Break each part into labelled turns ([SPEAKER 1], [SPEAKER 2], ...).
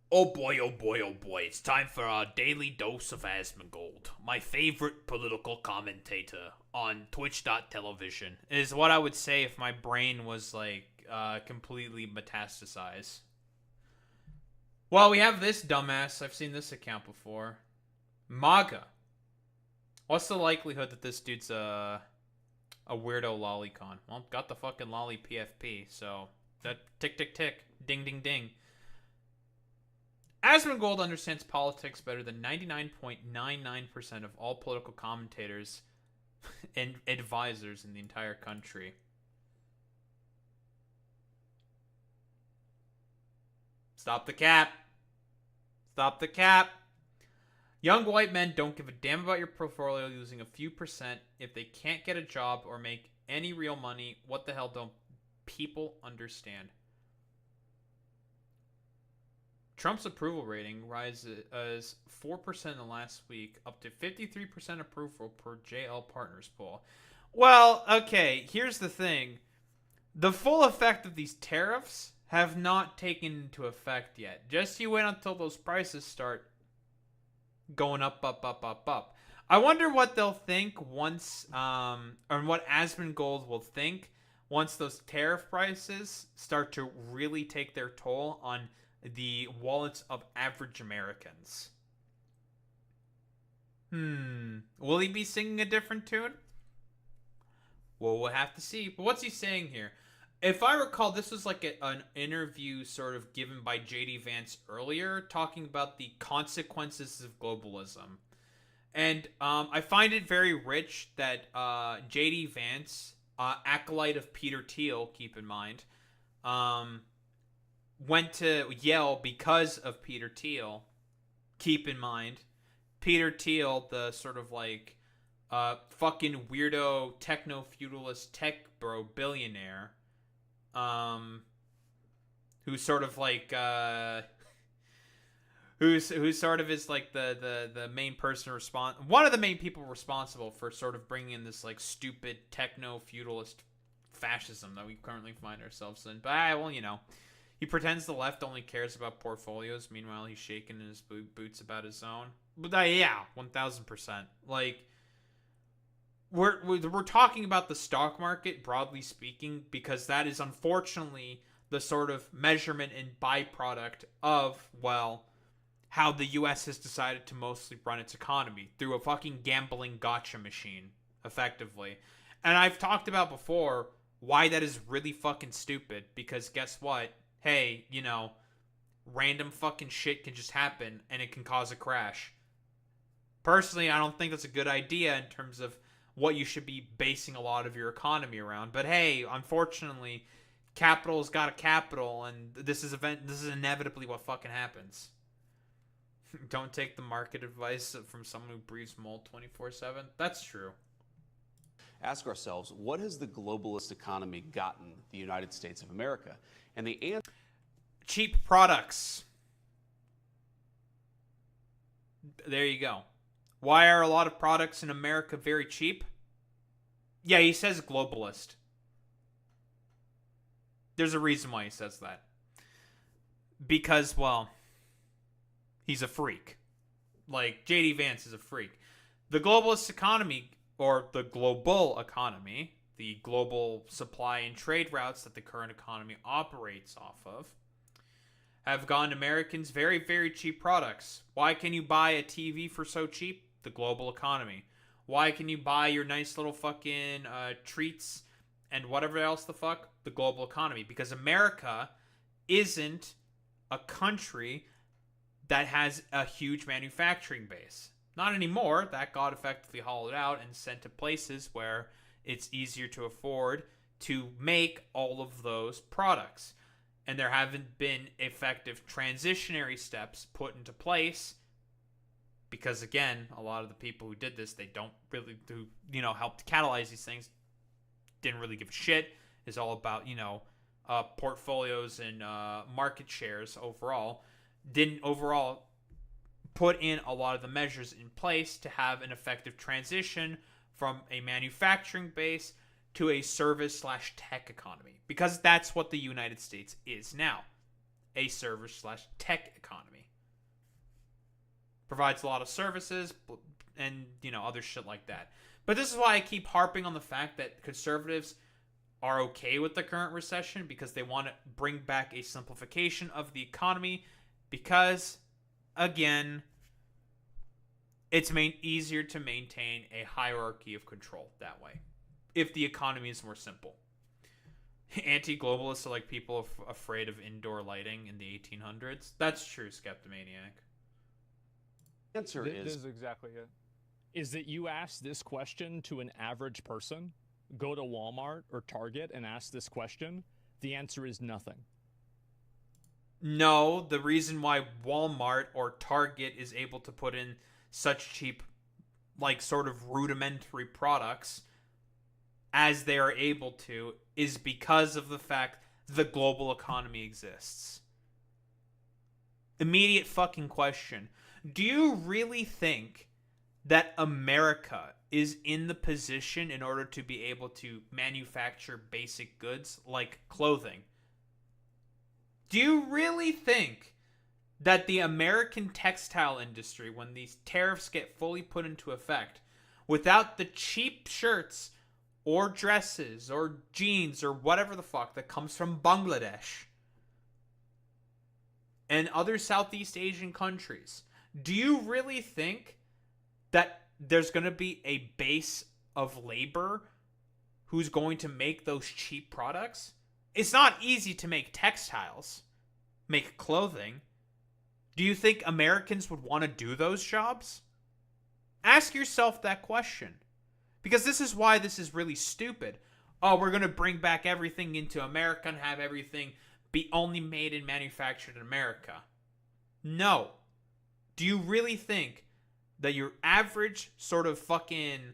[SPEAKER 1] Oh boy, oh boy, oh boy. It's time for our daily dose of Asmongold. My favorite political commentator on Twitch.television is what I would say if my brain was completely metastasized. Well, we have this dumbass. I've seen this account before. MAGA. What's the likelihood that this dude's a weirdo lolicon? Well, got the fucking lolly PFP, so that tick tick tick, ding ding ding. Asmongold understands politics better than 99.99% of all political commentators and advisors in the entire country. Stop the cap. Stop the cap. Young white men don't give a damn about your portfolio losing a few percent if they can't get a job or make any real money. What the hell don't people understand? Trump's approval rating rises 4% in the last week, up to 53% approval per JL Partners poll. Well, okay, here's the thing. The full effect of these tariffs have not taken into effect yet. Just you wait until those prices start going up, up, up, up, up. I wonder what they'll think once, or what Asmongold will think once those tariff prices start to really take their toll on the wallets of average Americans. Will he be singing a different tune? Well, we'll have to see. But what's he saying here? If I recall, this was like an interview sort of given by JD Vance earlier, talking about the consequences of globalism. And I find it very rich that JD Vance, acolyte of Peter Thiel, keep in mind, went to Yale because of Peter Thiel. Keep in mind, Peter Thiel, the sort of fucking weirdo techno feudalist tech bro billionaire, who's sort of who's sort of is like the main person one of the main people responsible for sort of bringing in this like stupid techno feudalist fascism that we currently find ourselves in. But well, he pretends the left only cares about portfolios. Meanwhile, he's shaking in his boots about his own. But yeah, 1000%. Like, we're talking about the stock market broadly speaking, because that is unfortunately the sort of measurement and byproduct of, well, how the U.S. has decided to mostly run its economy through a fucking gambling gotcha machine, effectively. And I've talked about before why that is really fucking stupid, because guess what? Hey, random fucking shit can just happen and it can cause a crash. Personally, I don't think that's a good idea in terms of what you should be basing a lot of your economy around. But hey, unfortunately, capital's got a capital, and this is inevitably what fucking happens. Don't take the market advice from someone who breathes mold 24/7. That's true.
[SPEAKER 2] Ask ourselves, what has the globalist economy gotten the United States of America? And the answer:
[SPEAKER 1] cheap products. There you go. Why are a lot of products in America very cheap? Yeah, he says globalist. There's a reason why he says that. Because, well, he's a freak. Like, JD Vance is a freak. The globalist economy, or the global economy, the global supply and trade routes that the current economy operates off of, have gotten Americans very, very cheap products. Why can you buy a TV for so cheap? The global economy. Why can you buy your nice little fucking treats and whatever else the fuck? The global economy. Because America isn't a country that has a huge manufacturing base. Not anymore. That got effectively hollowed out and sent to places where it's easier to afford to make all of those products. And there haven't been effective transitionary steps put into place because, again, a lot of the people who did this, they don't really, who helped catalyze these things, didn't really give a shit. It's all about, portfolios and market shares overall. Didn't overall put in a lot of the measures in place to have an effective transition from a manufacturing base to a service/tech economy, because that's what the United States is now. a service/tech economy. Provides a lot of services and, other shit like that. But this is why I keep harping on the fact that conservatives are okay with the current recession, because they want to bring back a simplification of the economy, because, again, it's easier to maintain a hierarchy of control that way if the economy is more simple. Anti-globalists are like people afraid of indoor lighting in the 1800s. That's true, Skeptomaniac.
[SPEAKER 2] Answer
[SPEAKER 3] This is exactly it. Is that you ask this question to an average person, go to Walmart or Target and ask this question, the answer is nothing.
[SPEAKER 1] No, the reason why Walmart or Target is able to put in such cheap, sort of rudimentary products as they are able to is because of the fact the global economy exists. Immediate fucking question. Do you really think that America is in the position in order to be able to manufacture basic goods like clothing? Do you really think that the American textile industry, when these tariffs get fully put into effect, without the cheap shirts or dresses or jeans or whatever the fuck that comes from Bangladesh and other Southeast Asian countries, do you really think that there's going to be a base of labor who's going to make those cheap products? It's not easy to make textiles, make clothing. Do you think Americans would want to do those jobs? Ask yourself that question. Because this is why this is really stupid. Oh, we're going to bring back everything into America and have everything be only made and manufactured in America. No. Do you really think that your average sort of fucking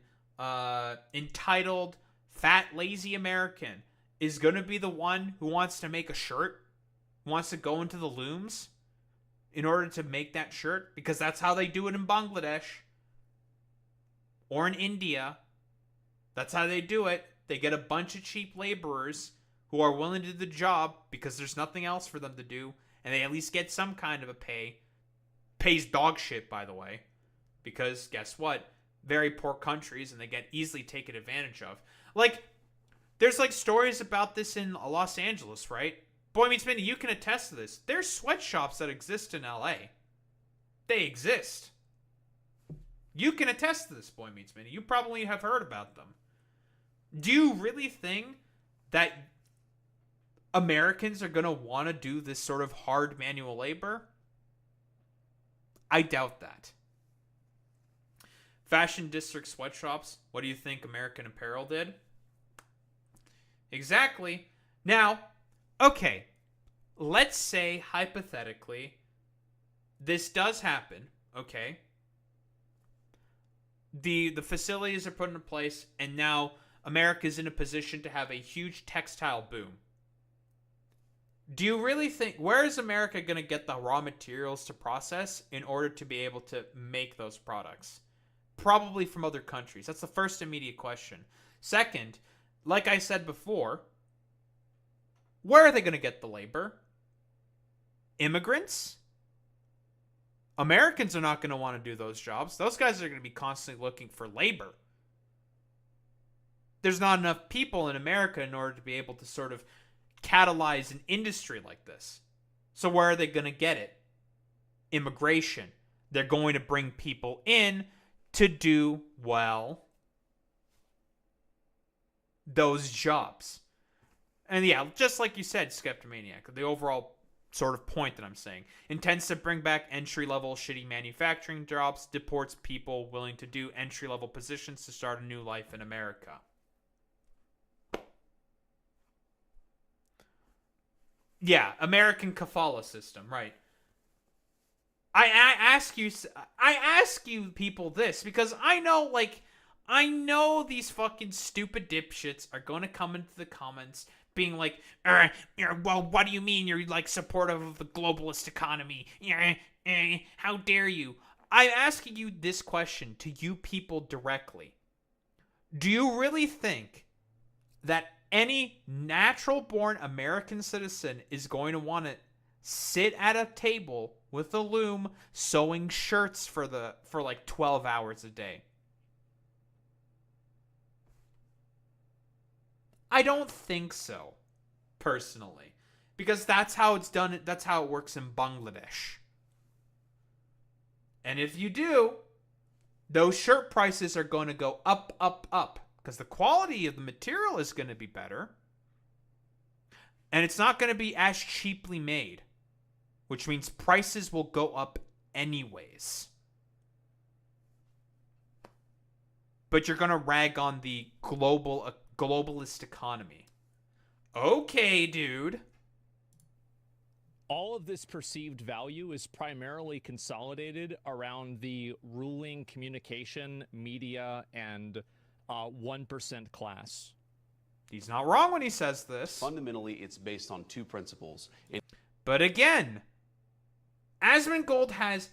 [SPEAKER 1] entitled, fat, lazy American is going to be the one who wants to make a shirt? Who wants to go into the looms in order to make that shirt? Because that's how they do it in Bangladesh. Or in India. That's how they do it. They get a bunch of cheap laborers who are willing to do the job because there's nothing else for them to do. And they at least get some kind of a pay. Pays dog shit, by the way. Because guess what? Very poor countries, and they get easily taken advantage of. There's stories about this in Los Angeles, right? Boy Meets Mindy, you can attest to this. There's sweatshops that exist in LA. They exist. You can attest to this, Boy Meets Mindy. You probably have heard about them. Do you really think that Americans are going to want to do this sort of hard manual labor? I doubt that. Fashion district sweatshops. What do you think American Apparel did? Exactly. Now, okay, let's say hypothetically this does happen, okay? The facilities are put into place, and now America's in a position to have a huge textile boom. Do you really think, where is America going to get the raw materials to process in order to be able to make those products? Probably from other countries. That's the first immediate question. Second, like I said before, where are they going to get the labor? Immigrants? Americans are not going to want to do those jobs. Those guys are going to be constantly looking for labor. There's not enough people in America in order to be able to sort of catalyze an industry like this. So where are they going to get it? Immigration. They're going to bring people in to do, well, those jobs. And yeah, just like you said, Skeptomaniac, the overall sort of point that I'm saying, intends to bring back entry-level shitty manufacturing jobs, deports people willing to do entry-level positions to start a new life in America. Yeah, American kafala system, right. I ask you people this because I know these fucking stupid dipshits are going to come into the comments being like, well, what do you mean you're supportive of the globalist economy? How dare you? I'm asking you this question to you people directly. Do you really think that any natural-born American citizen is going to want to sit at a table with a loom sewing shirts for like 12 hours a day? I don't think so, personally, because that's how it's done. That's how it works in Bangladesh. And if you do, those shirt prices are going to go up, up, up, because the quality of the material is going to be better. And it's not going to be as cheaply made, which means prices will go up anyways. But you're going to rag on the globalist economy. Okay, dude.
[SPEAKER 3] All of this perceived value is primarily consolidated around the ruling communication, media, and 1% class.
[SPEAKER 1] He's not wrong when he says this.
[SPEAKER 2] Fundamentally, it's based on two principles.
[SPEAKER 1] But again, Asmongold has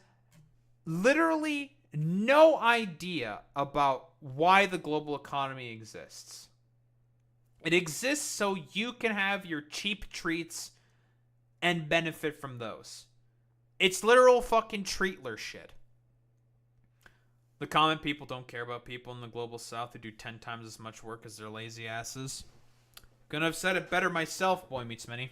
[SPEAKER 1] literally no idea about why the global economy exists. It exists so you can have your cheap treats and benefit from those. It's literal fucking treatler shit. The common people don't care about people in the global south who do 10 times as much work as their lazy asses. Couldn't have said it better myself, Boy Meets Many.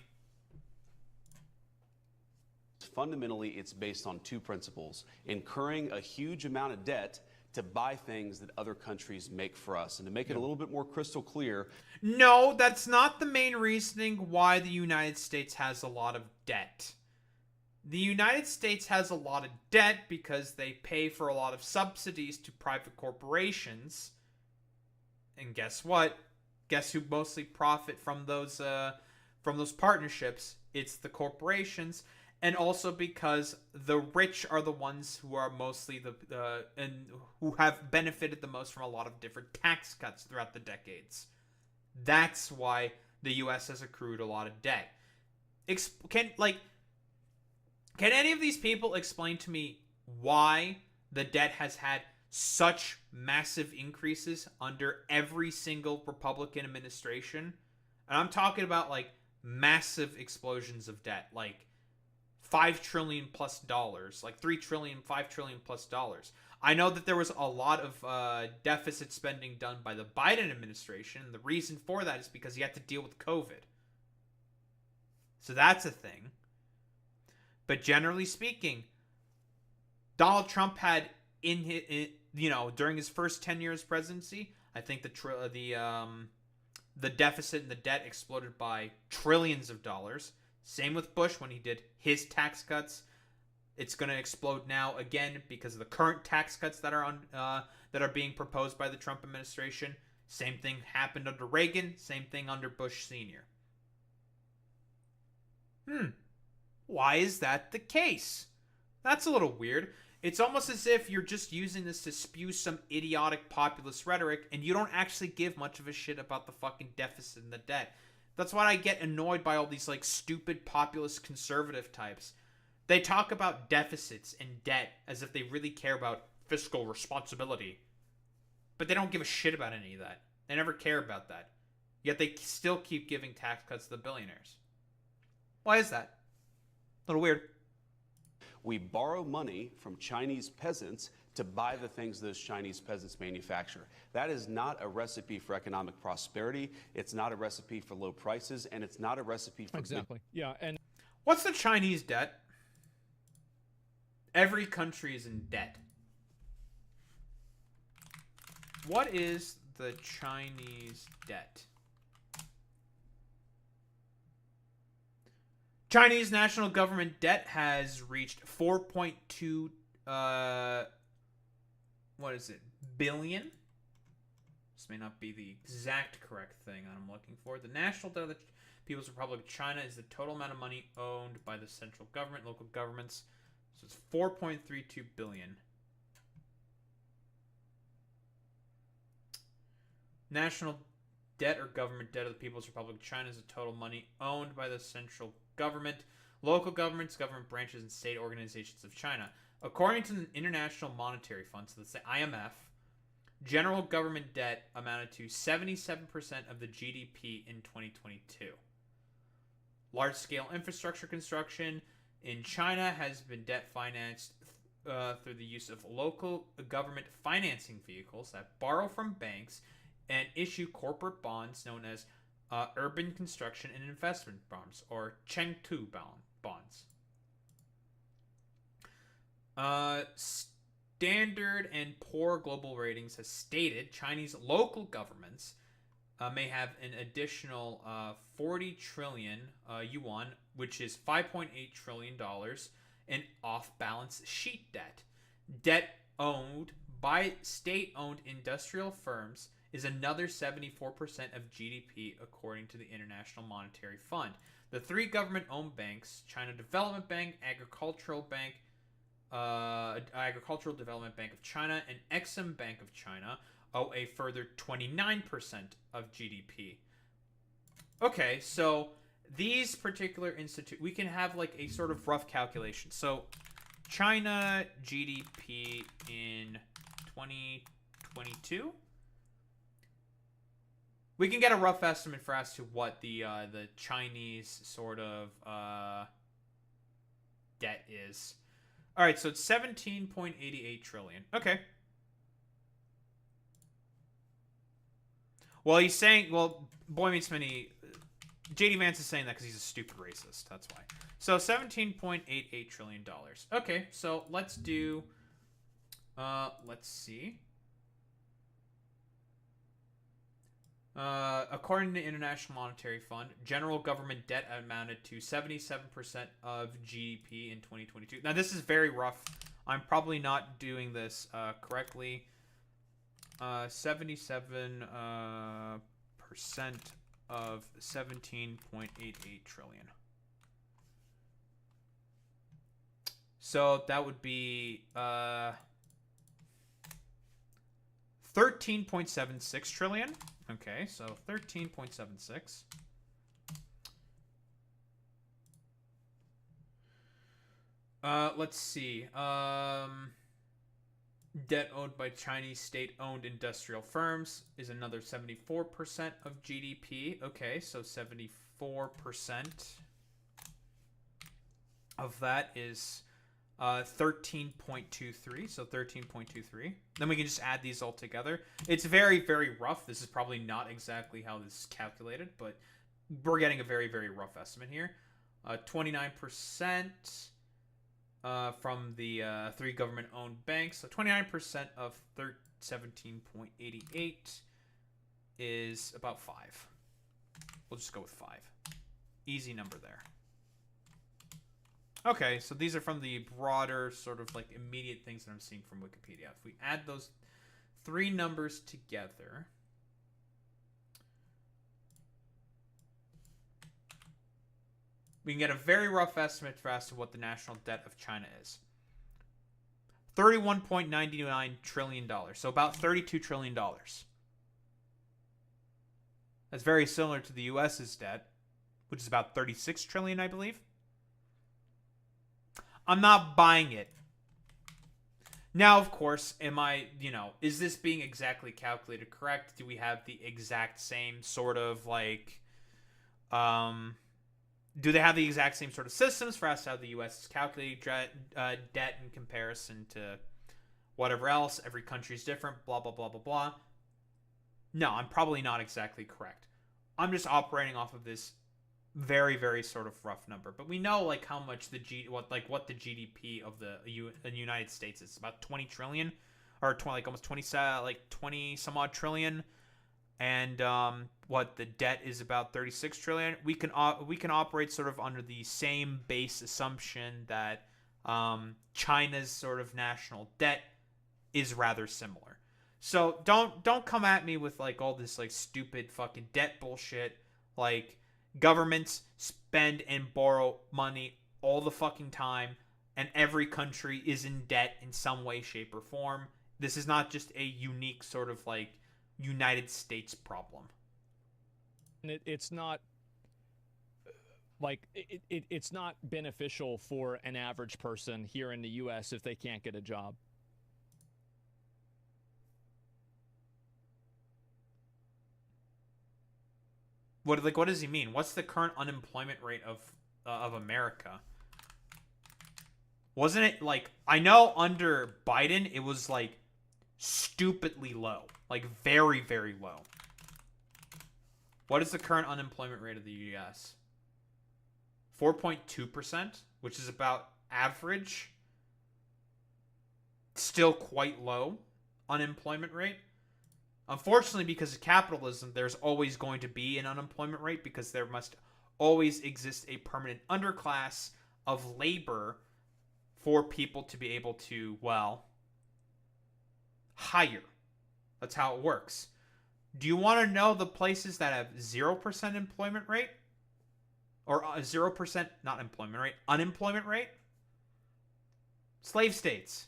[SPEAKER 2] Fundamentally, it's based on two principles: incurring a huge amount of debt to buy things that other countries make for us. And to make it a little bit more crystal clear...
[SPEAKER 1] No, that's not the main reasoning why the United States has a lot of debt. The United States has a lot of debt because they pay for a lot of subsidies to private corporations. And guess what? Guess who mostly profit from those partnerships? It's the corporations. And also because the rich are the ones who are mostly and who have benefited the most from a lot of different tax cuts throughout the decades. That's why the U.S. has accrued a lot of debt. Can any of these people explain to me why the debt has had such massive increases under every single Republican administration? And I'm talking about like massive explosions of debt, like $5 trillion plus dollars, like $3 trillion, $5 trillion plus dollars. I know that there was a lot of deficit spending done by the Biden administration. And the reason for that is because he had to deal with COVID. So that's a thing. But generally speaking, Donald Trump had during his first 10 years presidency, I think the deficit and the debt exploded by trillions of dollars. Same with Bush when he did his tax cuts. It's going to explode now again because of the current tax cuts that are being proposed by the Trump administration. Same thing happened under Reagan. Same thing under Bush Sr. Why is that the case? That's a little weird. It's almost as if you're just using this to spew some idiotic populist rhetoric and you don't actually give much of a shit about the fucking deficit and the debt. That's why I get annoyed by all these like stupid populist conservative types. They talk about deficits and debt as if they really care about fiscal responsibility. But they don't give a shit about any of that. They never care about that. Yet they still keep giving tax cuts to the billionaires. Why is that? A little weird.
[SPEAKER 2] We borrow money from Chinese peasants to buy the things those Chinese peasants manufacture. That is not a recipe for economic prosperity. It's not a recipe for low prices, and it's not a recipe for...
[SPEAKER 3] Exactly. Yeah, and...
[SPEAKER 1] What's the Chinese debt? Every country is in debt. What is the Chinese debt? Chinese national government debt has reached 4.2 billion? This may not be the exact correct thing I'm looking for. The national debt of the People's Republic of China is the total amount of money owned by the central government, local governments. So it's 4.32 billion. National debt or government debt of the People's Republic of China is the total money owned by the central government, local governments, government branches, and state organizations of China. According to the International Monetary Fund, so that's the IMF, general government debt amounted to 77% of the GDP in 2022. Large-scale infrastructure construction in China has been debt financed through the use of local government financing vehicles that borrow from banks and issue corporate bonds known as urban construction and investment bonds, or Chengdu bonds. Standard and Poor Global Ratings has stated Chinese local governments may have an additional 40 trillion yuan, which is $5.8 trillion, in off-balance sheet debt. Debt owned by state-owned industrial firms is another 74% of GDP, according to the International Monetary Fund. The three government-owned banks, China Development Bank, Agricultural Development Bank of China, and Exim Bank of China, owe a further 29% of GDP. Okay, so these particular we can have like a sort of rough calculation. So China GDP in 2022, we can get a rough estimate for as to what the Chinese sort of debt is. All right, so it's 17.88 trillion. Okay. Well, he's saying, Boy Meets Mini, JD Vance is saying that because he's a stupid racist. That's why. So $17.88 trillion. Okay, so let's do, let's see. According to the International Monetary Fund, general government debt amounted to 77% of GDP in 2022. Now, this is very rough. I'm probably not doing this correctly. 77% of 17.88 trillion. So that would be 13.76 trillion. Okay, so 13.76. Let's see. Debt owed by Chinese state-owned industrial firms is another 74% of GDP. Okay, so 74% of that is 13.23. So 13.23. Then we can just add these all together. It's very, very rough. This is probably not exactly how this is calculated, but we're getting a very, very rough estimate here. 29%. From the three government-owned banks. So 29% of 17.88 is about 5. We'll just go with 5. Easy number there. Okay, so these are from the broader sort of like immediate things that I'm seeing from Wikipedia. If we add those three numbers together, we can get a very rough estimate for as to what the national debt of China is. $31.99 trillion. So about $32 trillion. That's very similar to the US's debt, which is about 36 trillion, I believe. I'm not buying it. Now, of course, is this being exactly calculated correct? Do we have the exact same sort of like, do they have the exact same sort of systems for us how the U.S. is calculating debt in comparison to whatever else? Every country is different, blah, blah, blah, blah, blah. No, I'm probably not exactly correct. I'm just operating off of this very, very sort of rough number. But we know like how much what the GDP of the United States is. About 20 trillion or 20 some odd trillion. And what the debt is about 36 trillion. We can operate sort of under the same base assumption that China's sort of national debt is rather similar. So don't come at me with like all this like stupid fucking debt bullshit. Like governments spend and borrow money all the fucking time, and every country is in debt in some way, shape, or form. This is not just a unique sort of like United States problem.
[SPEAKER 3] And it's not like it's not beneficial for an average person here in the U.S. if they can't get a job.
[SPEAKER 1] what does he mean? What's the current unemployment rate of America? Wasn't it like, I know under Biden it was like stupidly low, like very, very low. What is the current unemployment rate of the US? 4.2%, which is about average. Still quite low unemployment rate. Unfortunately, because of capitalism, there's always going to be an unemployment rate because there must always exist a permanent underclass of labor for people to be able to, well, hire. That's how it works. Do you want to know the places that have 0% employment rate? Or 0%, not employment rate, unemployment rate? Slave states.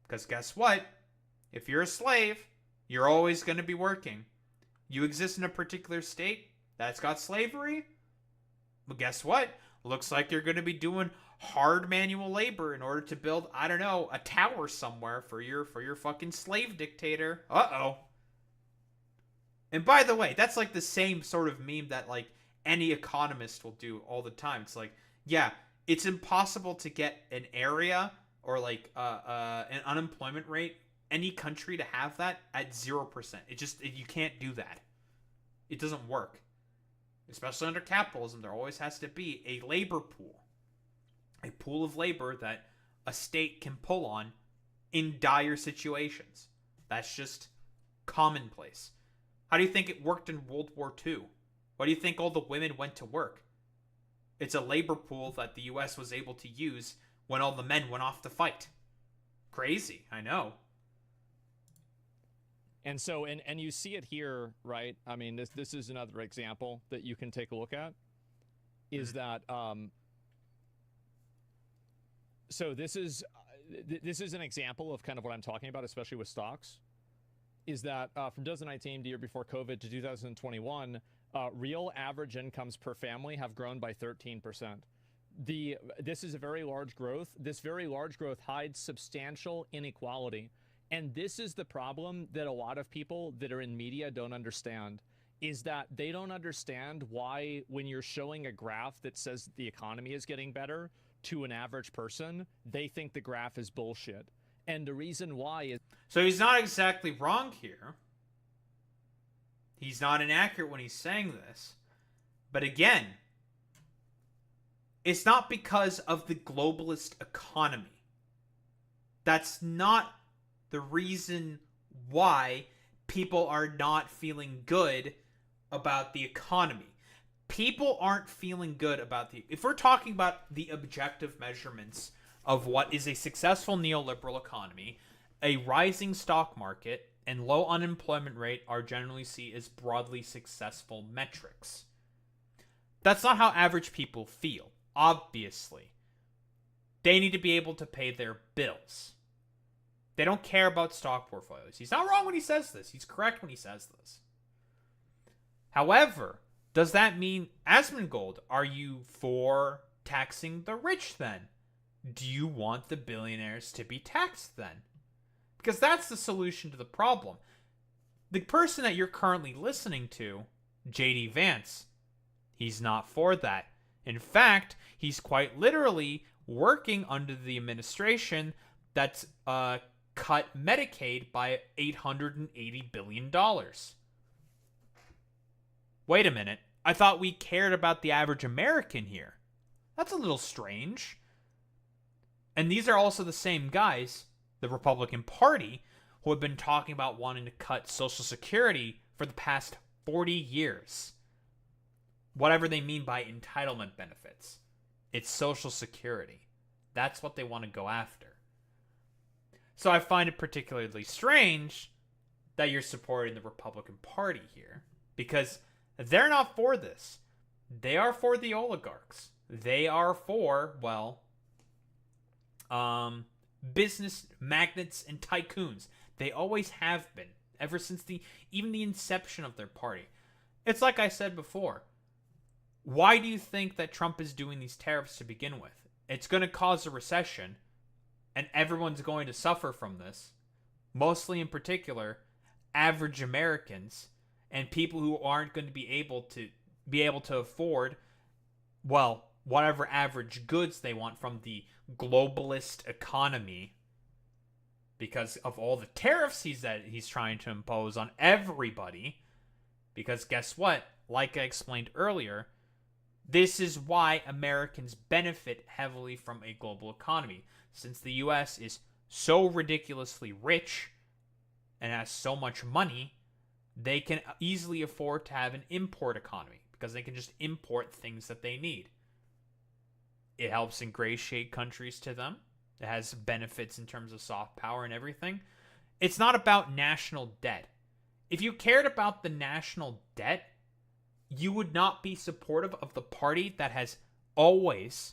[SPEAKER 1] Because guess what? If you're a slave, you're always going to be working. You exist in a particular state that's got slavery. Well, guess what? Looks like you're going to be doing hard manual labor in order to build, I don't know, a tower somewhere for your fucking slave dictator. Uh-oh. And by the way, that's like the same sort of meme that like any economist will do all the time. It's like, yeah, it's impossible to get an area or like an unemployment rate, any country to have that at 0%. You can't do that. It doesn't work. Especially under capitalism, there always has to be a labor pool. A pool of labor that a state can pull on in dire situations. That's just commonplace. How do you think it worked in World War II? Why do you think all the women went to work? It's a labor pool that the US was able to use when all the men went off to fight. Crazy, I know.
[SPEAKER 3] And so, and you see it here, right? I mean, this is another example that you can take a look at. Is that so this is an example of kind of what I'm talking about, especially with stocks. Is that from 2019, the year before COVID, to 2021, real average incomes per family have grown by 13%. This is a very large growth. This very large growth hides substantial inequality. And this is the problem that a lot of people that are in media don't understand, is that they don't understand why when you're showing a graph that says the economy is getting better to an average person, they think the graph is bullshit. And the reason why is...
[SPEAKER 1] So he's not exactly wrong here. He's not inaccurate when he's saying this. But again, it's not because of the globalist economy. That's not the reason why people are not feeling good about the economy. People aren't feeling good about if we're talking about the objective measurements of what is a successful neoliberal economy, a rising stock market and low unemployment rate are generally seen as broadly successful metrics. That's not how average people feel, obviously. They need to be able to pay their bills. They don't care about stock portfolios. He's not wrong when he says this. He's correct when he says this. However, does that mean, Asmongold, are you for taxing the rich then? Do you want the billionaires to be taxed then? Because that's the solution to the problem. The person that you're currently listening to, JD Vance, he's not for that. In fact, he's quite literally working under the administration that's cut Medicaid by $880 billion. Wait a minute. I thought we cared about the average American here. That's a little strange. And these are also the same guys, the Republican Party, who have been talking about wanting to cut Social Security for the past 40 years. Whatever they mean by entitlement benefits. It's Social Security. That's what they want to go after. So I find it particularly strange that you're supporting the Republican Party here, because they're not for this. They are for the oligarchs. They are for, well, business magnates and tycoons. They always have been, ever since even the inception of their party. It's like I said before. Why do you think that Trump is doing these tariffs to begin with? It's going to cause a recession, and everyone's going to suffer from this. Mostly in particular, average Americans and people who aren't going to be able to afford, well, whatever average goods they want from the globalist economy, because of all the tariffs he's trying to impose on everybody. Because guess what? Like I explained earlier, this is why Americans benefit heavily from a global economy. Since the US is so ridiculously rich and has so much money, they can easily afford to have an import economy because they can just import things that they need. It helps ingratiate countries to them. It has benefits in terms of soft power and everything. It's not about national debt. If you cared about the national debt, you would not be supportive of the party that has always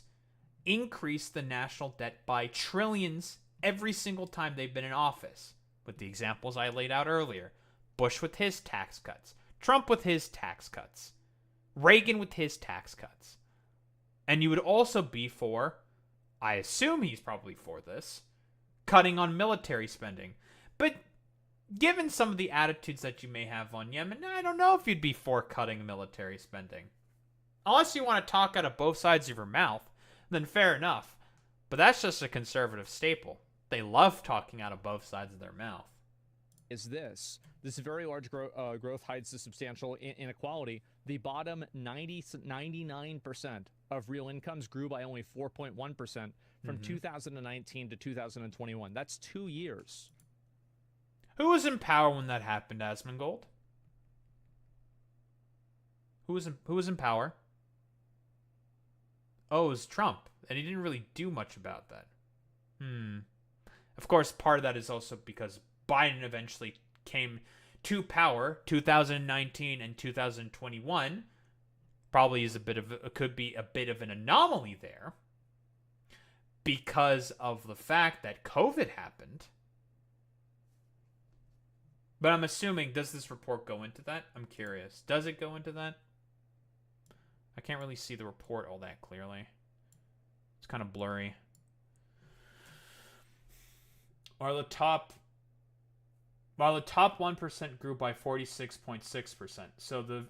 [SPEAKER 1] increased the national debt by trillions every single time they've been in office. With the examples I laid out earlier. Bush with his tax cuts. Trump with his tax cuts. Reagan with his tax cuts. And you would also be for, I assume he's probably for this, cutting on military spending. But given some of the attitudes that you may have on Yemen, I don't know if you'd be for cutting military spending. Unless you want to talk out of both sides of your mouth, then fair enough. But that's just a conservative staple. They love talking out of both sides of their mouth.
[SPEAKER 3] Is this very large growth hides the substantial inequality. The bottom 99% of real incomes grew by only 4.1% from 2019 to 2021. That's 2 years.
[SPEAKER 1] Who was in power when that happened, Asmongold? Who was in power? Oh, it was Trump, and he didn't really do much about that. Of course, part of that is also because Biden eventually came to power, 2019 and 2021. Probably could be a bit of an anomaly there because of the fact that COVID happened. But I'm assuming, does this report go into that? I'm curious. Does it go into that? I can't really see the report all that clearly. It's kind of blurry. While the top 1% grew by 46.6%. So the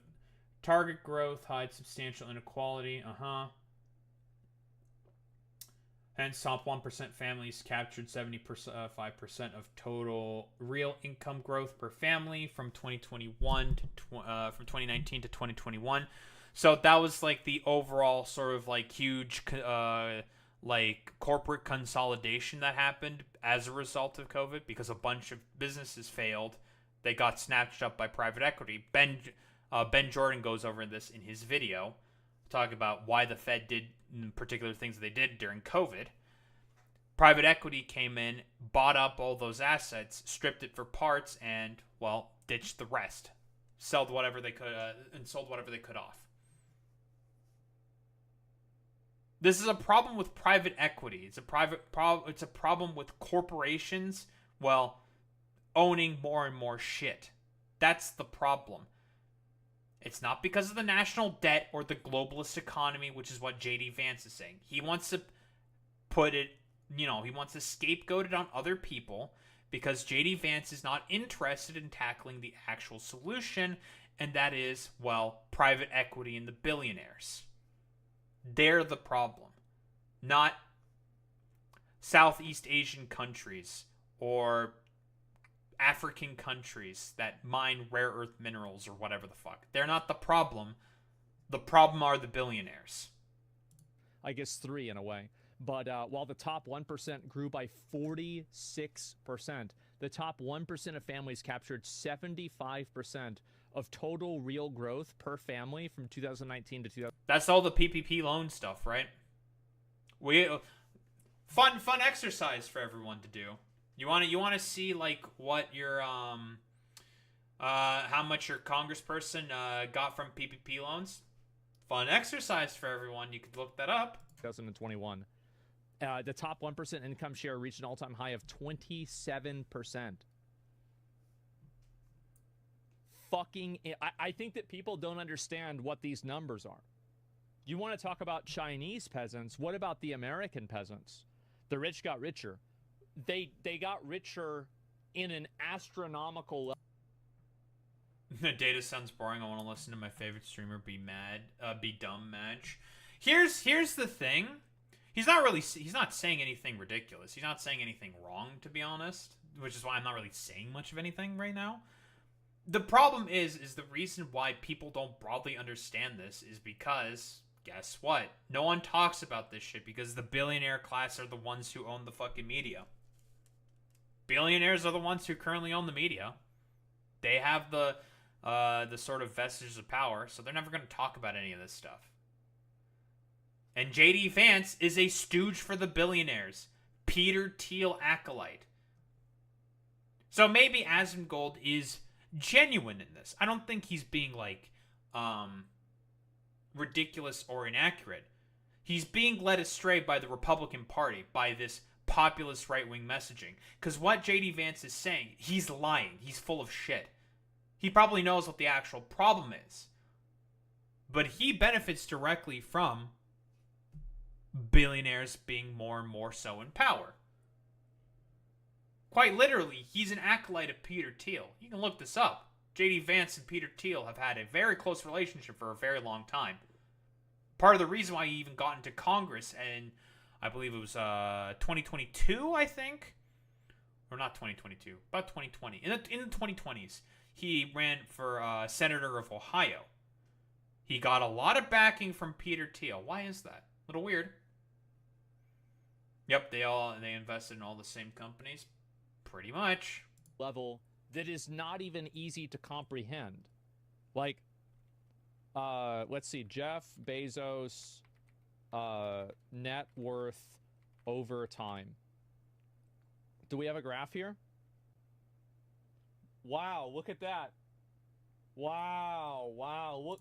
[SPEAKER 1] target growth hides substantial inequality. Hence, top 1% families captured 75% of total real income growth per family from 2019 to 2021. So that was like the overall sort of like huge like corporate consolidation that happened as a result of COVID because a bunch of businesses failed. They got snatched up by private equity. Ben Jordan goes over this in his video, talking about why the Fed did particular things they did during COVID. Private equity came in, bought up all those assets, stripped it for parts, and, well, ditched the rest. Sold whatever they could off. This is a problem with private equity. It's a problem with corporations, well, owning more and more shit. That's the problem. It's not because of the national debt or the globalist economy, which is what JD Vance is saying. He wants to put it, he wants to scapegoat it on other people because JD Vance is not interested in tackling the actual solution, and that is, well, private equity and the billionaires. They're the problem, not Southeast Asian countries or African countries that mine rare earth minerals or whatever the fuck. They're not the problem. The problem are the billionaires.
[SPEAKER 3] I guess three in a way. But while the top 1% grew by 46%, the top 1% of families captured 75% of total real growth per family from 2019 to 2000.
[SPEAKER 1] That's all the PPP loan stuff, right? Fun exercise for everyone to do. You want to see like what your how much your congressperson got from PPP loans? Fun exercise for everyone. You could look that up.
[SPEAKER 3] 2021. The top 1% income share reached an all-time high of 27%. I think that people don't understand what these numbers are. You want to talk about Chinese peasants? What about the American peasants? The rich got richer. They got richer in an astronomical level.
[SPEAKER 1] The data sounds boring. I want to listen to my favorite streamer be dumb match. Here's the thing. He's not saying anything ridiculous. He's not saying anything wrong, to be honest, which is why I'm not really saying much of anything right now. The problem is the reason why people don't broadly understand this is because, guess what? No one talks about this shit because the billionaire class are the ones who own the fucking media. Billionaires are the ones who currently own the media. They have the sort of vestiges of power, so they're never going to talk about any of this stuff. And JD Vance is a stooge for the billionaires. Peter Thiel acolyte. So maybe Asmongold is genuine in this. I don't think he's being, like, ridiculous or inaccurate. He's being led astray by the Republican Party, by this populist right-wing messaging. Because what JD Vance is saying, he's lying. He's full of shit. He probably knows what the actual problem is. But he benefits directly from billionaires being more and more so in power. Quite literally, he's an acolyte of Peter Thiel. You can look this up. JD Vance and Peter Thiel have had a very close relationship for a very long time. Part of the reason why he even got into Congress, and I believe it was 2022, I think? Or not 2022, about 2020. In the 2020s, he ran for Senator of Ohio. He got a lot of backing from Peter Thiel. Why is that? A little weird. Yep, they invested in all the same companies. Pretty much.
[SPEAKER 3] Level that is not even easy to comprehend. Like, let's see, Jeff Bezos, net worth over time. Do we have a graph here? Wow, look at that. Wow, look.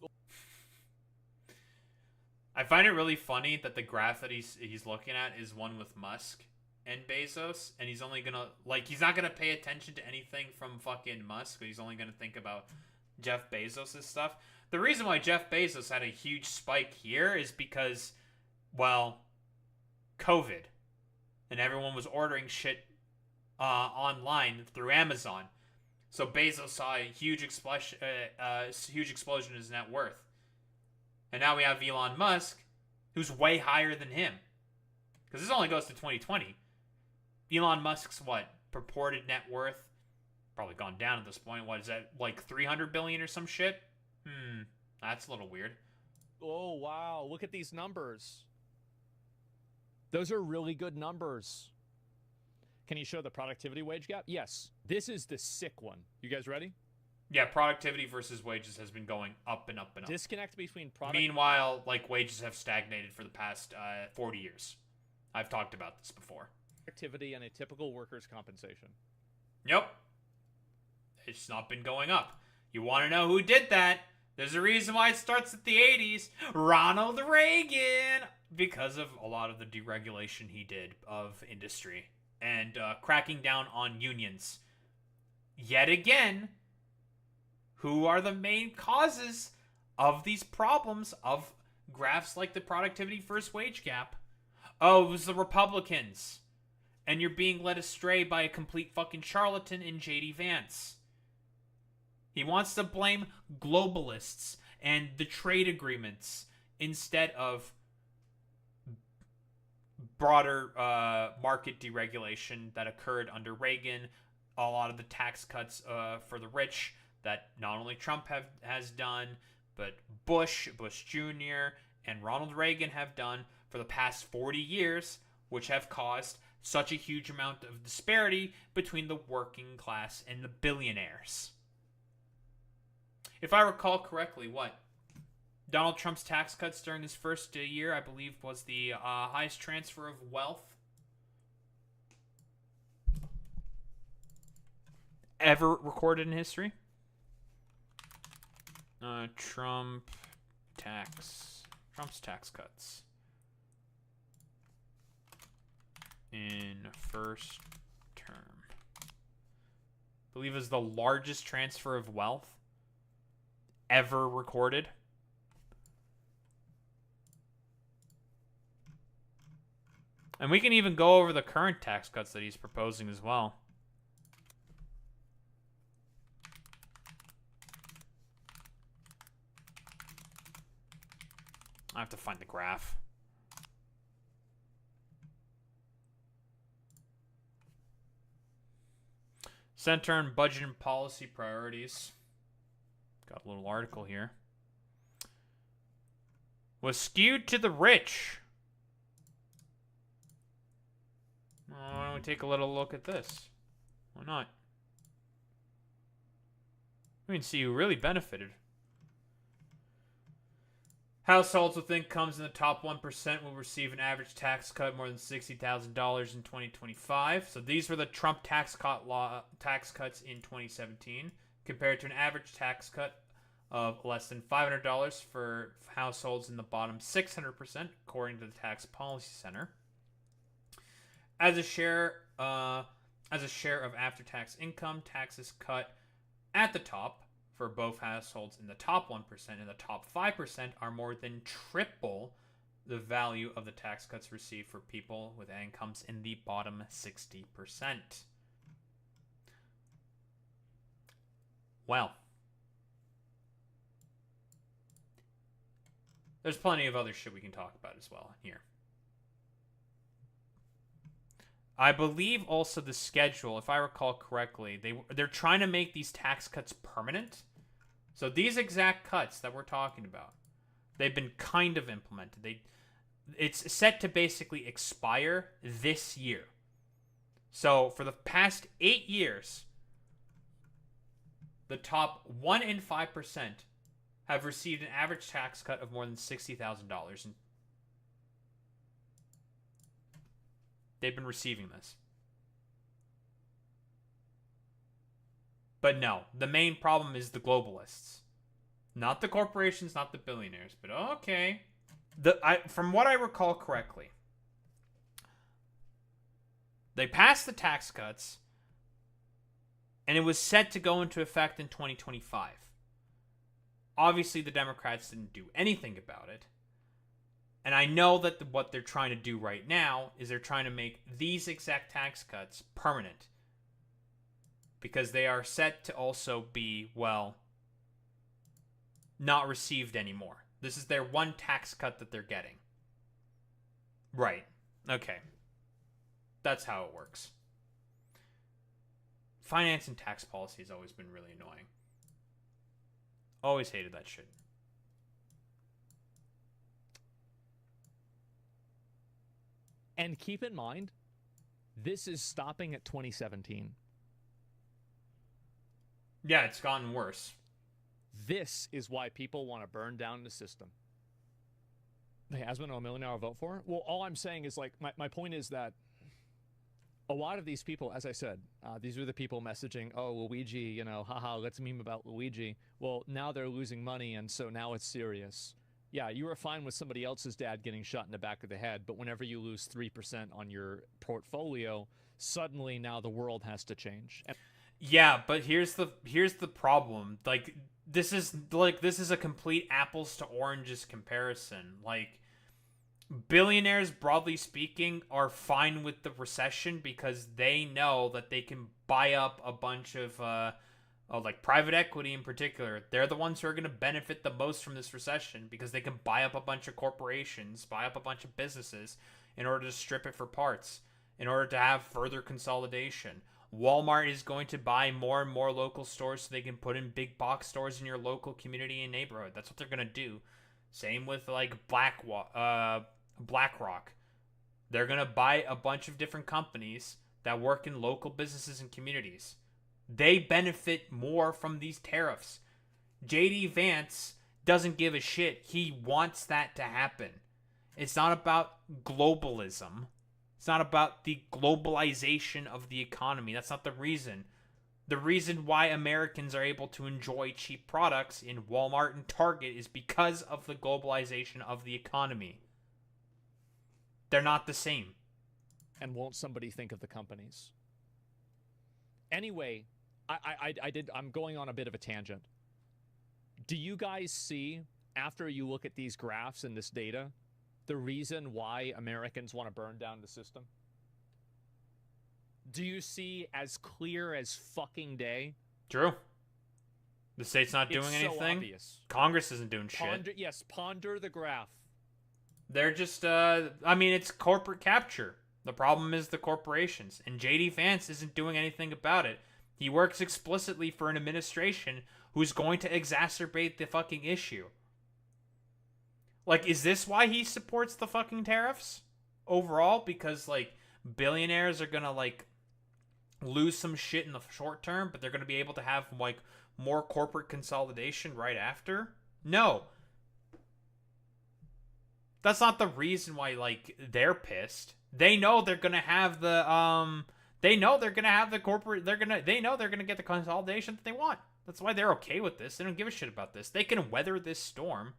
[SPEAKER 1] I find it really funny that the graph that he's looking at is one with Musk and Bezos, and he's only gonna, like, he's not gonna pay attention to anything from fucking Musk, but he's only gonna think about Jeff Bezos' stuff. The reason why Jeff Bezos had a huge spike here is because, well, COVID, and everyone was ordering shit online through Amazon, so Bezos saw a huge explosion in his net worth. And now we have Elon Musk, who's way higher than him. Because this only goes to 2020. Elon Musk's, purported net worth? Probably gone down at this point. What is that, like 300 billion or some shit? That's a little weird.
[SPEAKER 3] Oh, wow. Look at these numbers. Those are really good numbers. Can you show the productivity wage gap? Yes. This is the sick one. You guys ready?
[SPEAKER 1] Yeah, productivity versus wages has been going up and up and up.
[SPEAKER 3] Disconnect between product.
[SPEAKER 1] Meanwhile, wages have stagnated for the past 40 years. I've talked about this before.
[SPEAKER 3] Productivity and a typical worker's compensation.
[SPEAKER 1] Yep. It's not been going up. You want to know who did that? There's a reason why it starts at the 80s. Ronald Reagan! Because of a lot of the deregulation he did of industry. And cracking down on unions. Yet again, who are the main causes of these problems of graphs like the productivity versus wage gap? Oh, it was the Republicans. And you're being led astray by a complete fucking charlatan in JD Vance. He wants to blame globalists and the trade agreements instead of broader market deregulation that occurred under Reagan, a lot of the tax cuts for the rich that not only Trump has done, but Bush Jr., and Ronald Reagan have done for the past 40 years, which have caused such a huge amount of disparity between the working class and the billionaires. If I recall correctly, Donald Trump's tax cuts during his first year, I believe, was the highest transfer of wealth ever recorded in history. Trump's tax cuts in first term. I believe is the largest transfer of wealth ever recorded. And we can even go over the current tax cuts that he's proposing as well. have to find the graph. Center on budget and policy priorities. Got a little article here. Was skewed to the rich. Why don't we take a little look at this? Why not? We can see who really benefited. Households with incomes in the top 1% will receive an average tax cut more than $60,000 in 2025. So these were the Trump tax cuts in 2017, compared to an average tax cut of less than $500 for households in the bottom 600%, according to the Tax Policy Center. As a share of after-tax income, taxes cut at the top for both households in the top 1% and the top 5% are more than triple the value of the tax cuts received for people with incomes in the bottom 60%. Well, there's plenty of other shit we can talk about as well here. I believe also the schedule, if I recall correctly, they're trying to make these tax cuts permanent. So these exact cuts that we're talking about, they've been kind of implemented. It's set to basically expire this year. So for the past 8 years, the top 1 in 5% have received an average tax cut of more than $60,000. They've been receiving this. But no, the main problem is the globalists. Not the corporations, not the billionaires, but okay. From what I recall correctly, they passed the tax cuts, and it was set to go into effect in 2025. Obviously, the Democrats didn't do anything about it. And I know that what they're trying to do right now is they're trying to make these exact tax cuts permanent. Because they are set to also be, well, not received anymore. This is their one tax cut that they're getting. Right. Okay. That's how it works. Finance and tax policy has always been really annoying. Always hated that shit.
[SPEAKER 3] And keep in mind, this is stopping at 2017.
[SPEAKER 1] Yeah, it's gotten worse.
[SPEAKER 3] This is why people want to burn down the system. Hey, Asmongold, $1 million I'll vote for? Well, all I'm saying is, like, my point is that a lot of these people, as I said, these are the people messaging, oh, Luigi, you know, haha, let's meme about Luigi. Well, now they're losing money, and so now it's serious. Yeah, you were fine with somebody else's dad getting shot in the back of the head, but whenever you lose 3% on your portfolio, suddenly now the world has to change.
[SPEAKER 1] Yeah, but here's the problem. Like this is a complete apples to oranges comparison. Like billionaires, broadly speaking, are fine with the recession because they know that they can buy up a bunch of like private equity in particular. They're the ones who are going to benefit the most from this recession because they can buy up a bunch of corporations, buy up a bunch of businesses in order to strip it for parts, in order to have further consolidation. Walmart is going to buy more and more local stores so they can put in big box stores in your local community and neighborhood. That's what they're going to do. Same with like BlackRock. They're going to buy a bunch of different companies that work in local businesses and communities. They benefit more from these tariffs. JD Vance doesn't give a shit. He wants that to happen. It's not about globalism. It's not about the globalization of the economy. That's not the reason. The reason why Americans are able to enjoy cheap products in Walmart and Target is because of the globalization of the economy. They're not the same.
[SPEAKER 3] And won't somebody think of the companies? Anyway, I'm going on a bit of a tangent. Do you guys see, after you look at these graphs and this data, the reason why Americans want to burn down the system? Do you see as clear as fucking day?
[SPEAKER 1] True. The state's not doing
[SPEAKER 3] It's
[SPEAKER 1] anything.
[SPEAKER 3] So obvious.
[SPEAKER 1] Congress isn't doing shit.
[SPEAKER 3] Ponder the graph.
[SPEAKER 1] They're just, I mean, it's corporate capture. The problem is the corporations, and JD Vance isn't doing anything about it. He works explicitly for an administration who's going to exacerbate the fucking issue. Like, is this why he supports the fucking tariffs overall? Because, like, billionaires are gonna, like, lose some shit in the short term, but they're gonna be able to have, like, more corporate consolidation right after? No. That's not the reason why, like, they're pissed. They know they're gonna have the, they know they're gonna have the corporate, they know they're gonna get the consolidation that they want. That's why they're okay with this. They don't give a shit about this. They can weather this storm.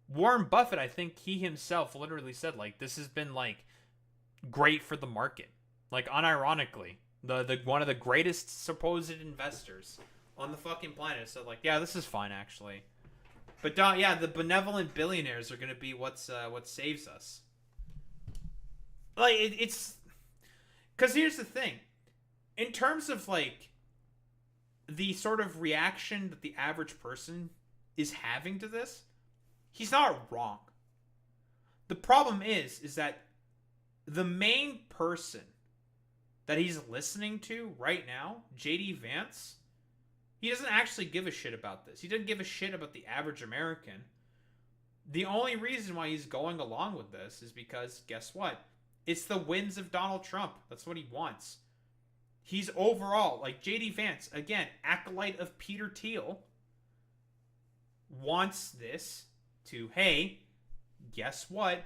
[SPEAKER 1] Warren Buffett, I think he himself literally said, like, this has been, like, great for the market. Like, unironically, the one of the greatest supposed investors on the fucking planet said, like, yeah, this is fine, actually. But, yeah, the benevolent billionaires are going to be what saves us. Like, it's... Because here's the thing. In terms of, like, the sort of reaction that the average person is having to this, he's not wrong. The problem is that the main person that he's listening to right now, JD Vance, he doesn't actually give a shit about this. He doesn't give a shit about the average American. The only reason why he's going along with this is because, guess what? It's the wins of Donald Trump. That's what he wants. He's overall, like JD Vance, again, acolyte of Peter Thiel, wants this to, hey, guess what?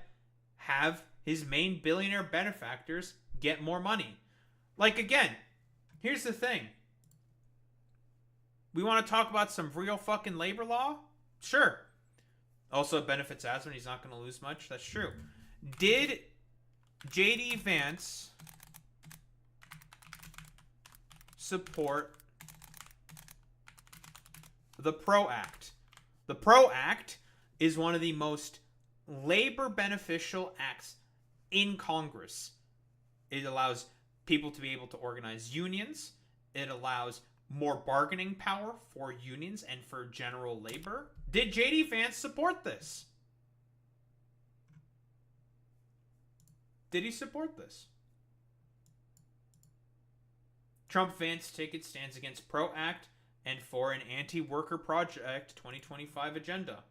[SPEAKER 1] Have his main billionaire benefactors get more money. Like, again, here's the thing. We want to talk about some real fucking labor law? Sure. Also, it benefits Asmon. He's not going to lose much. That's true. Did JD Vance support the PRO Act? The PRO Act is one of the most labor beneficial acts in Congress. It allows people to be able to organize unions. It allows more bargaining power for unions and for general labor. Did JD Vance support this? Did he support this? Trump-Vance ticket stands against PRO Act and for an anti-worker project 2025 agenda.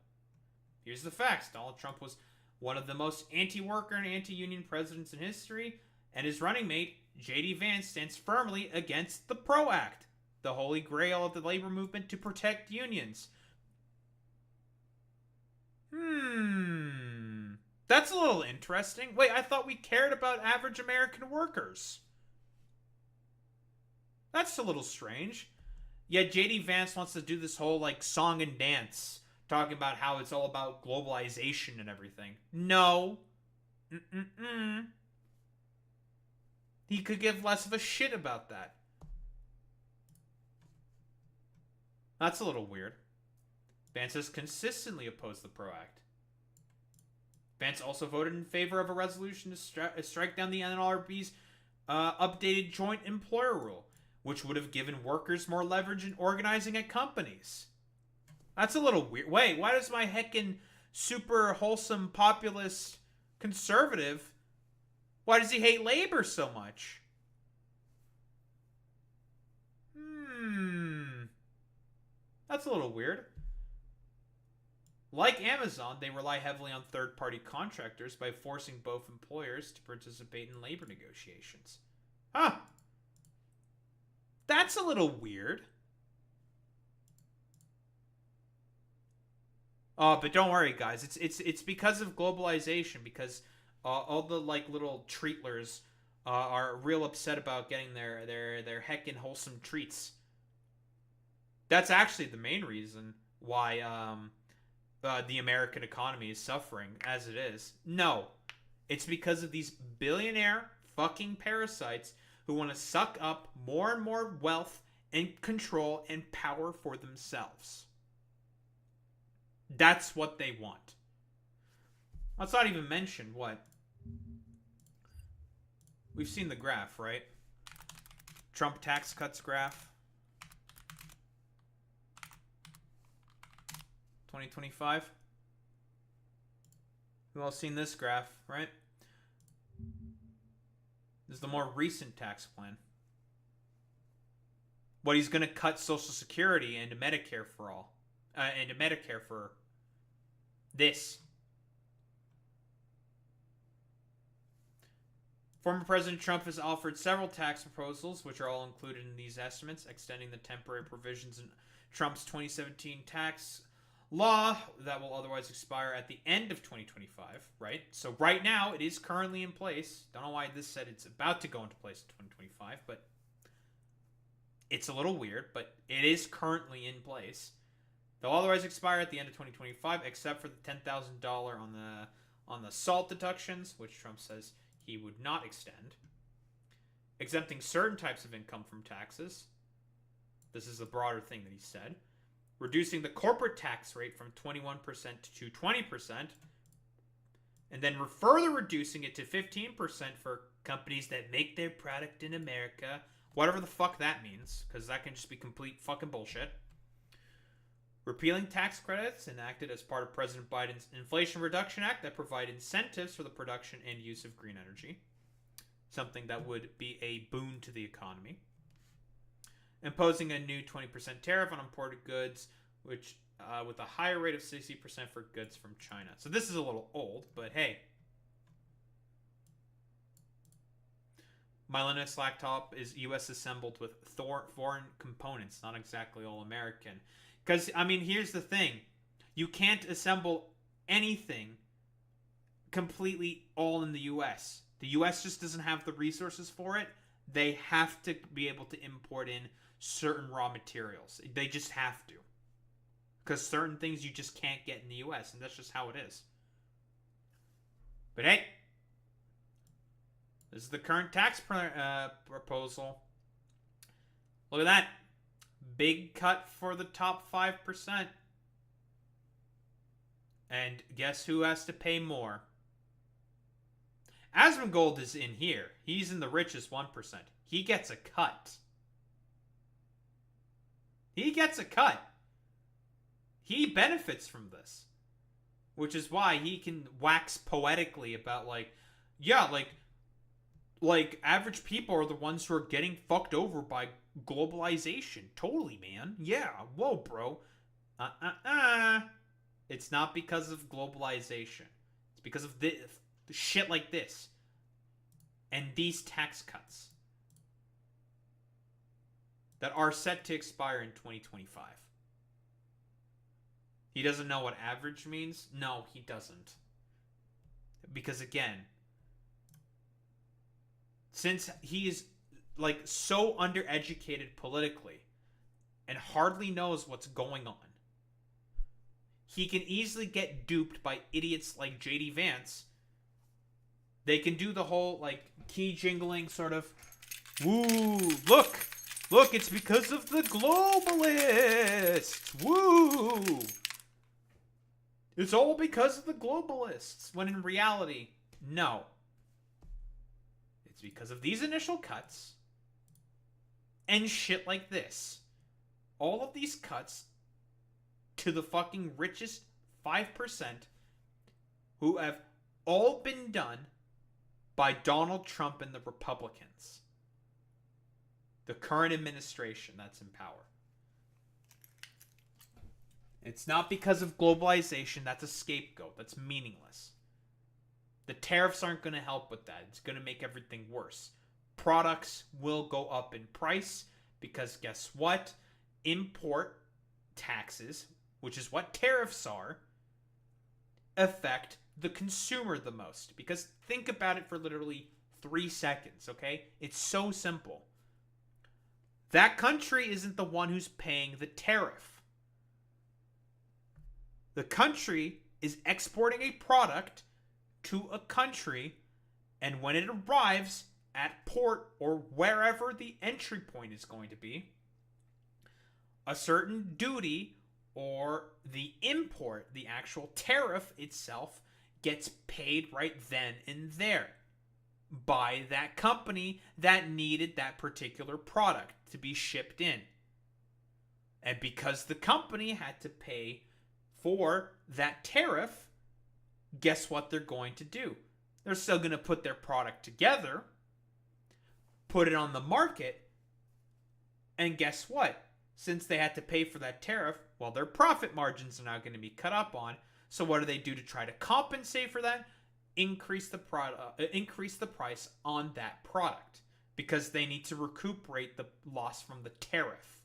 [SPEAKER 1] Here's the facts. Donald Trump was one of the most anti-worker and anti-union presidents in history, and his running mate, JD Vance, stands firmly against the PRO Act, the holy grail of the labor movement to protect unions. That's a little interesting. Wait, I thought we cared about average American workers. That's a little strange. Yet JD Vance wants to do this whole, like, song and dance, talking about how it's all about globalization and everything. No. He could give less of a shit about that. That's a little weird. Vance has consistently opposed the PRO Act. Vance also voted in favor of a resolution to strike down the NLRB's updated joint employer rule, which would have given workers more leverage in organizing at companies. That's a little weird. Wait, why does my heckin' super wholesome populist conservative, why does he hate labor so much? That's a little weird. Like Amazon, they rely heavily on third-party contractors by forcing both employers to participate in labor negotiations. Huh. That's a little weird. But don't worry, guys. It's because of globalization, because all the, like, little treatlers are real upset about getting their heckin' wholesome treats. That's actually the main reason why the American economy is suffering as it is. No, it's because of these billionaire fucking parasites who want to suck up more and more wealth and control and power for themselves. That's what they want. Let's not even mention what. We've seen the graph, right? Trump tax cuts graph. 2025. We've all seen this graph, right? This is the more recent tax plan. What he's going to cut Social Security into Medicare for all. Into Medicare for this. Former President Trump has offered several tax proposals, which are all included in these estimates, extending the temporary provisions in Trump's 2017 tax law that will otherwise expire at the end of 2025, right? So right now, it is currently in place. Don't know why this said it's about to go into place in 2025, but it's a little weird, but it is currently in place. They'll otherwise expire at the end of 2025, except for the $10,000 on the SALT deductions, which Trump says he would not extend. Exempting certain types of income from taxes. This is the broader thing that he said. Reducing the corporate tax rate from 21% to 20%. And then further reducing it to 15% for companies that make their product in America. Whatever the fuck that means, because that can just be complete fucking bullshit. Repealing tax credits enacted as part of President Biden's Inflation Reduction Act that provide incentives for the production and use of green energy. Something that would be a boon to the economy. Imposing a new 20% tariff on imported goods, which with a higher rate of 60% for goods from China. So this is a little old, but hey. My Linux laptop is US assembled with foreign components, not exactly all American. Because, I mean, here's the thing. You can't assemble anything completely all in the US. The US just doesn't have the resources for it. They have to be able to import in certain raw materials. They just have to. Because certain things you just can't get in the US, and that's just how it is. But hey, this is the current tax proposal. Look at that. Big cut for the top 5%. And guess who has to pay more? Asmongold is in here. He's in the richest 1%. He gets a cut. He gets a cut. He benefits from this. Which is why he can wax poetically about like average people are the ones who are getting fucked over by globalization. Totally, man. Yeah. Whoa, bro. It's not because of globalization. It's because of this shit like this. And these tax cuts that are set to expire in 2025. He doesn't know what average means? No, he doesn't. Because again, since he is like so undereducated politically and hardly knows what's going on, he can easily get duped by idiots like JD Vance. They can do the whole like key jingling sort of, woo, look, it's because of the globalists. Woo. It's all because of the globalists. When in reality, no. It's because of these initial cuts and shit like this. All of these cuts to the fucking richest 5% who have all been done by Donald Trump and the Republicans. The current administration that's in power. It's not because of globalization. That's a scapegoat. That's meaningless. The tariffs aren't going to help with that. It's going to make everything worse. Products will go up in price because guess what? Import taxes, which is what tariffs are, affect the consumer the most. Because think about it for literally 3 seconds, okay? It's so simple. That country isn't the one who's paying the tariff. The country is exporting a product to a country, and when it arrives at port or wherever the entry point is going to be, a certain duty or the import, the actual tariff itself, gets paid right then and there by that company that needed that particular product to be shipped in. And because the company had to pay for that tariff, guess what they're going to do? They're still going to put their product together, put it on the market, and guess what? Since they had to pay for that tariff, well, their profit margins are now going to be cut up on. So what do they do to try to compensate for that? Increase the price on that product because they need to recuperate the loss from the tariff.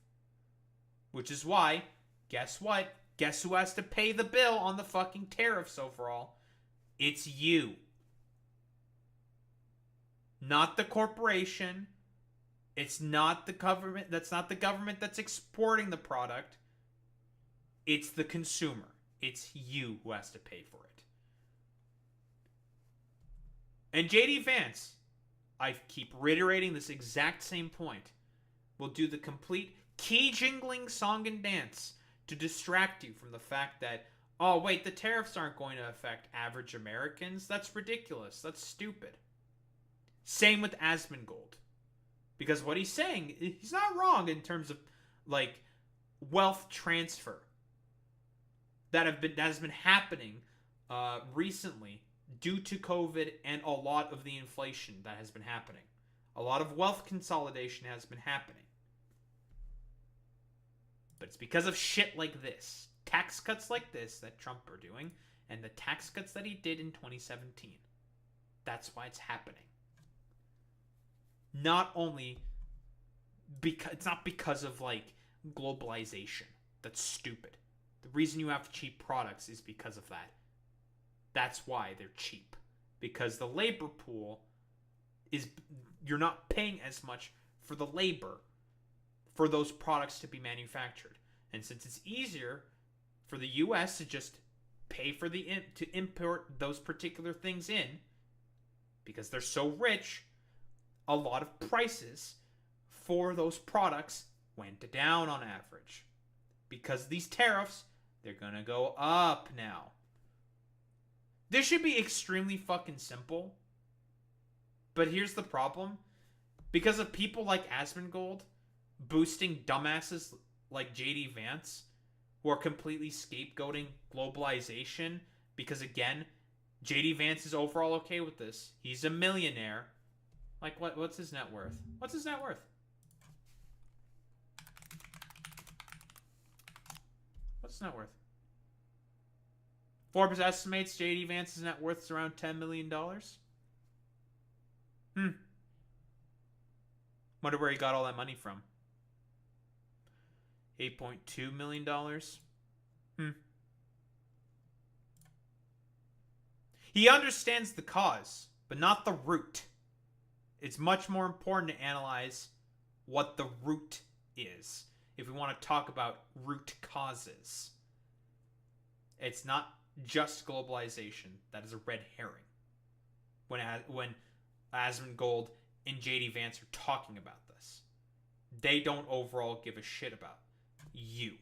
[SPEAKER 1] Which is why, guess what? Guess who has to pay the bill on the fucking tariffs overall? It's you. Not the corporation. It's not the government. That's not the government that's exporting the product. It's the consumer. It's you who has to pay for it. And JD Vance, I keep reiterating this exact same point, will do the complete key jingling song and dance to distract you from the fact that, oh wait, the tariffs aren't going to affect average Americans. That's ridiculous. That's stupid. Same with Asmongold. Because what he's saying, he's not wrong in terms of like wealth transfer that has been happening recently due to COVID and a lot of the inflation that has been happening. A lot of wealth consolidation has been happening. But it's because of shit like this. Tax cuts like this that Trump are doing, and the tax cuts that he did in 2017. That's why it's happening. Not only because it's not because of like globalization. That's stupid. The reason you have cheap products is because of that. That's why they're cheap. Because the labor pool is, you're not paying as much for the labor for those products to be manufactured. And since it's easier for the US to just pay for to import those particular things in, because they're so rich, a lot of prices for those products went down on average. Because of these tariffs, they're gonna go up now. This should be extremely fucking simple. But here's the problem. Because of people like Asmongold boosting dumbasses like JD Vance, who are completely scapegoating globalization, because again, JD Vance is overall okay with this. He's a millionaire. Like, what's his net worth? What's his net worth? What's his net worth? Forbes estimates JD Vance's net worth is around $10 million. Wonder where he got all that money from. $8.2 million. He understands the cause, but not the root. It's much more important to analyze what the root is if we want to talk about root causes. It's not just globalization. That is a red herring. When Asmongold and JD Vance are talking about this, they don't overall give a shit about you.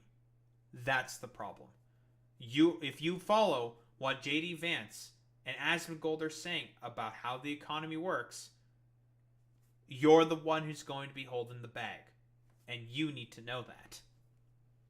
[SPEAKER 1] That's the problem. If you follow what JD Vance and Asmongold are saying about how the economy works, you're the one who's going to be holding the bag. And you need to know that.